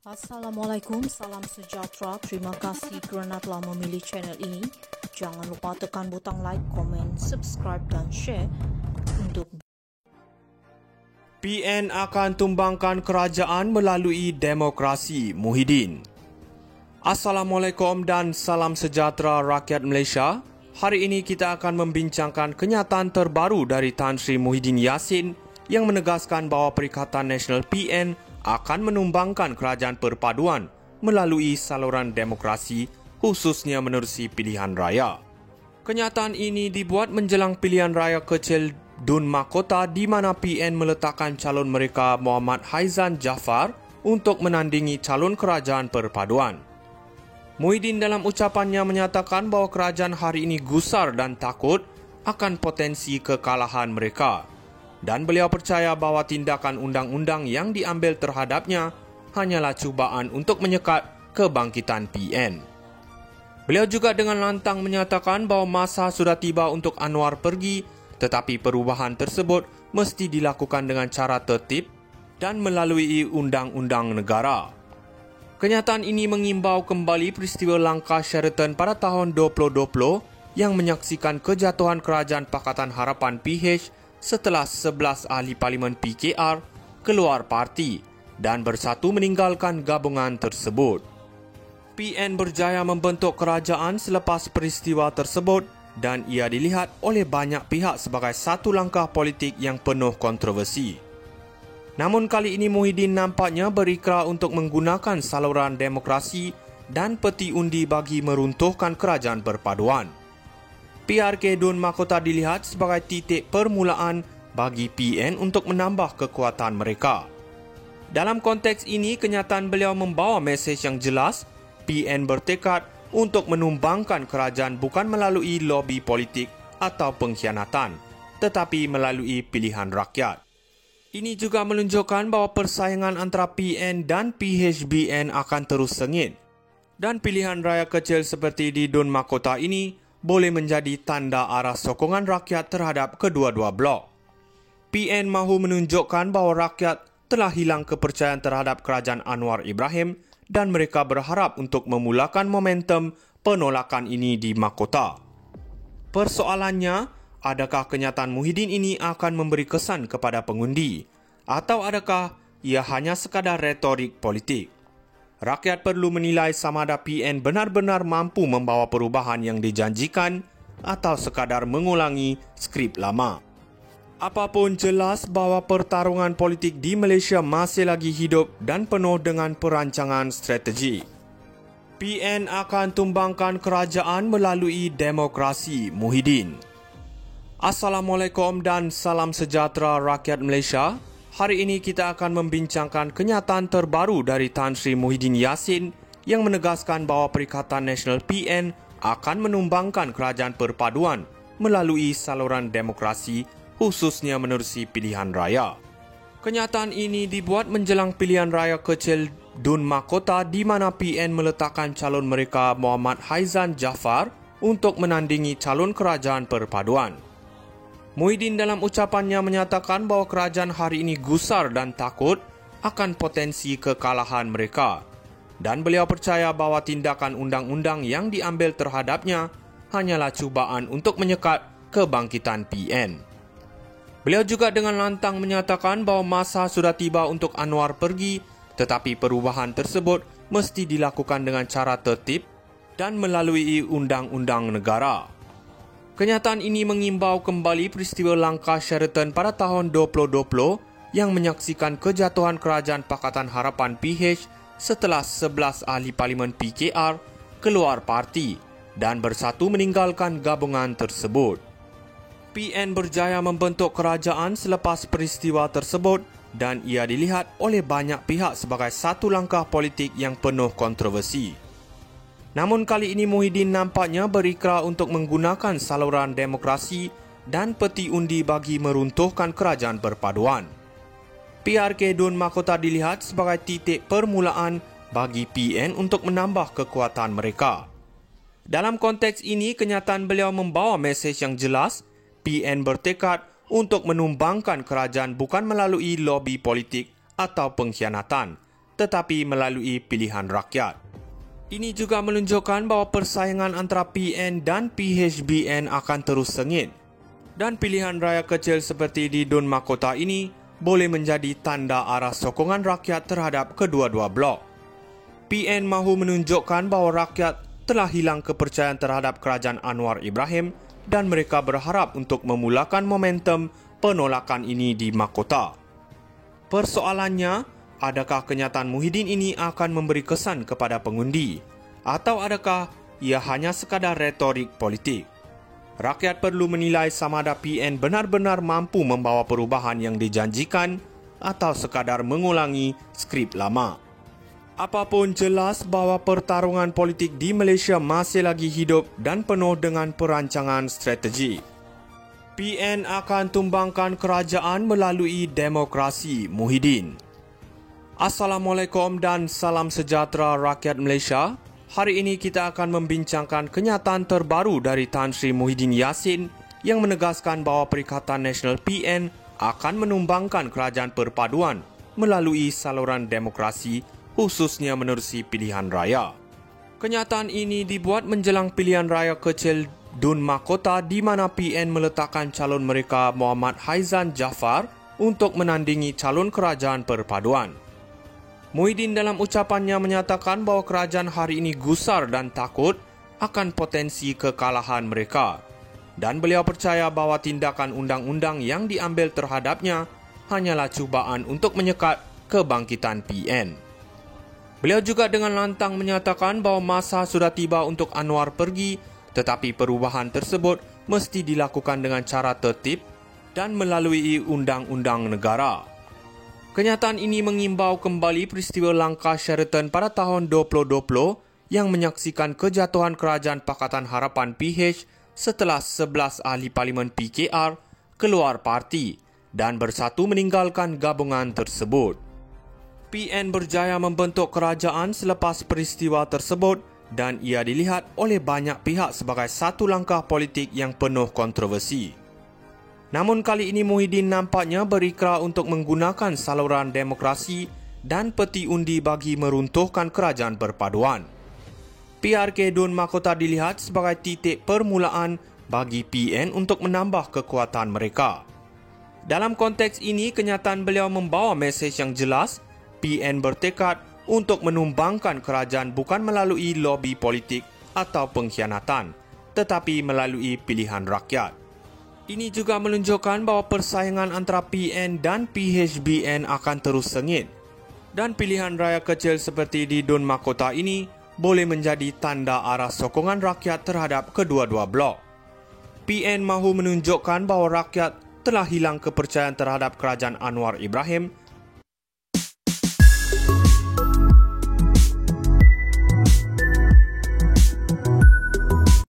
Assalamualaikum, salam sejahtera. Terima kasih kerana telah memilih channel ini. Jangan lupa tekan butang like, komen, subscribe dan share untuk PN akan tumbangkan kerajaan melalui demokrasi. Muhyiddin. Assalamualaikum dan salam sejahtera rakyat Malaysia. Hari ini kita akan membincangkan kenyataan terbaru dari Tan Sri Muhyiddin Yassin yang menegaskan bahawa Perikatan Nasional PN akan menumbangkan kerajaan perpaduan melalui saluran demokrasi khususnya menerusi pilihan raya. Kenyataan ini dibuat menjelang pilihan raya kecil Dun Mahkota di mana PN meletakkan calon mereka Muhammad Haizan Jaafar untuk menandingi calon kerajaan perpaduan. Muhyiddin dalam ucapannya menyatakan bahawa kerajaan hari ini gusar dan takut akan potensi kekalahan mereka. Dan beliau percaya bahawa tindakan undang-undang yang diambil terhadapnya hanyalah cubaan untuk menyekat kebangkitan PN. Beliau juga dengan lantang menyatakan bahawa masa sudah tiba untuk Anwar pergi, tetapi perubahan tersebut mesti dilakukan dengan cara tertib dan melalui undang-undang negara. Kenyataan ini mengimbau kembali peristiwa langkah Sheraton pada tahun 2020 yang menyaksikan kejatuhan Kerajaan Pakatan Harapan PH setelah 11 ahli Parlimen PKR keluar parti dan bersatu meninggalkan gabungan tersebut. PN berjaya membentuk kerajaan selepas peristiwa tersebut dan ia dilihat oleh banyak pihak sebagai satu langkah politik yang penuh kontroversi. Namun kali ini Muhyiddin nampaknya berikrar untuk menggunakan saluran demokrasi dan peti undi bagi meruntuhkan kerajaan perpaduan. PRK Dun Mahkota dilihat sebagai titik permulaan bagi PN untuk menambah kekuatan mereka. Dalam konteks ini, kenyataan beliau membawa mesej yang jelas. PN bertekad untuk menumbangkan kerajaan bukan melalui lobi politik atau pengkhianatan, tetapi melalui pilihan rakyat. Ini juga menunjukkan bahawa persaingan antara PN dan PHBN akan terus sengit. Dan pilihan raya kecil seperti di Dun Mahkota ini boleh menjadi tanda arah sokongan rakyat terhadap kedua-dua blok. PN mahu menunjukkan bahawa rakyat telah hilang kepercayaan terhadap kerajaan Anwar Ibrahim dan mereka berharap untuk memulakan momentum penolakan ini di Mahkota. Persoalannya, adakah kenyataan Muhyiddin ini akan memberi kesan kepada pengundi atau adakah ia hanya sekadar retorik politik? Rakyat perlu menilai sama ada PN benar-benar mampu membawa perubahan yang dijanjikan atau sekadar mengulangi skrip lama. Apapun jelas bahawa pertarungan politik di Malaysia masih lagi hidup dan penuh dengan perancangan strategi. PN akan tumbangkan kerajaan melalui demokrasi. Muhyiddin. Assalamualaikum dan salam sejahtera rakyat Malaysia. Hari ini kita akan membincangkan kenyataan terbaru dari Tan Sri Muhyiddin Yassin yang menegaskan bahawa Perikatan Nasional PN akan menumbangkan kerajaan perpaduan melalui saluran demokrasi khususnya menerusi pilihan raya. Kenyataan ini dibuat menjelang pilihan raya kecil Dun Mahkota di mana PN meletakkan calon mereka Muhammad Haizan Jaafar untuk menandingi calon kerajaan perpaduan. Muhyiddin dalam ucapannya menyatakan bahawa kerajaan hari ini gusar dan takut akan potensi kekalahan mereka. Dan beliau percaya bahawa tindakan undang-undang yang diambil terhadapnya hanyalah cubaan untuk menyekat kebangkitan PN. Beliau juga dengan lantang menyatakan bahawa masa sudah tiba untuk Anwar pergi, tetapi perubahan tersebut mesti dilakukan dengan cara tertib dan melalui undang-undang negara. Kenyataan ini mengimbau kembali peristiwa langkah Sheraton pada tahun 2020 yang menyaksikan kejatuhan Kerajaan Pakatan Harapan PH setelah 11 ahli Parlimen PKR keluar parti dan bersatu meninggalkan gabungan tersebut. PN berjaya membentuk kerajaan selepas peristiwa tersebut dan ia dilihat oleh banyak pihak sebagai satu langkah politik yang penuh kontroversi. Namun kali ini Muhyiddin nampaknya berikrar untuk menggunakan saluran demokrasi dan peti undi bagi meruntuhkan kerajaan perpaduan. PRK Dun Mahkota dilihat sebagai titik permulaan bagi PN untuk menambah kekuatan mereka. Dalam konteks ini, kenyataan beliau membawa mesej yang jelas. PN bertekad untuk menumbangkan kerajaan bukan melalui lobi politik atau pengkhianatan, tetapi melalui pilihan rakyat. Ini juga menunjukkan bahawa persaingan antara PN dan PHBN akan terus sengit dan pilihan raya kecil seperti di Dun Mahkota ini boleh menjadi tanda arah sokongan rakyat terhadap kedua-dua blok. PN mahu menunjukkan bahawa rakyat telah hilang kepercayaan terhadap kerajaan Anwar Ibrahim dan mereka berharap untuk memulakan momentum penolakan ini di Mahkota. Persoalannya, adakah kenyataan Muhyiddin ini akan memberi kesan kepada pengundi atau adakah ia hanya sekadar retorik politik? Rakyat perlu menilai sama ada PN benar-benar mampu membawa perubahan yang dijanjikan atau sekadar mengulangi skrip lama. Apapun jelas bahawa pertarungan politik di Malaysia masih lagi hidup dan penuh dengan perancangan strategi. PN akan tumbangkan kerajaan melalui demokrasi, Muhyiddin. Assalamualaikum dan salam sejahtera rakyat Malaysia. Hari ini kita akan membincangkan kenyataan terbaru dari Tan Sri Muhyiddin Yassin yang menegaskan bahawa Perikatan Nasional PN akan menumbangkan kerajaan perpaduan melalui saluran demokrasi khususnya menerusi pilihan raya. Kenyataan ini dibuat menjelang pilihan raya kecil Dun Mahkota di mana PN meletakkan calon mereka Muhammad Haizan Jaafar untuk menandingi calon kerajaan perpaduan. Muhyiddin dalam ucapannya menyatakan bahawa kerajaan hari ini gusar dan takut akan potensi kekalahan mereka dan beliau percaya bahawa tindakan undang-undang yang diambil terhadapnya hanyalah cubaan untuk menyekat kebangkitan PN. Beliau juga dengan lantang menyatakan bahawa masa sudah tiba untuk Anwar pergi, tetapi perubahan tersebut mesti dilakukan dengan cara tertib dan melalui undang-undang negara. Kenyataan ini mengimbau kembali peristiwa langkah Sheraton pada tahun 2020 yang menyaksikan kejatuhan Kerajaan Pakatan Harapan PH setelah 11 ahli Parlimen PKR keluar parti dan bersatu meninggalkan gabungan tersebut. PN berjaya membentuk kerajaan selepas peristiwa tersebut dan ia dilihat oleh banyak pihak sebagai satu langkah politik yang penuh kontroversi. Namun kali ini Muhyiddin nampaknya berikrar untuk menggunakan saluran demokrasi dan peti undi bagi meruntuhkan kerajaan perpaduan. PRK Dun Mahkota dilihat sebagai titik permulaan bagi PN untuk menambah kekuatan mereka. Dalam konteks ini, kenyataan beliau membawa mesej yang jelas. PN bertekad untuk menumbangkan kerajaan bukan melalui lobi politik atau pengkhianatan, tetapi melalui pilihan rakyat. Ini juga menunjukkan bahawa persaingan antara PN dan PHBN akan terus sengit dan pilihan raya kecil seperti di Dun Mahkota ini boleh menjadi tanda arah sokongan rakyat terhadap kedua-dua blok. PN mahu menunjukkan bahawa rakyat telah hilang kepercayaan terhadap kerajaan Anwar Ibrahim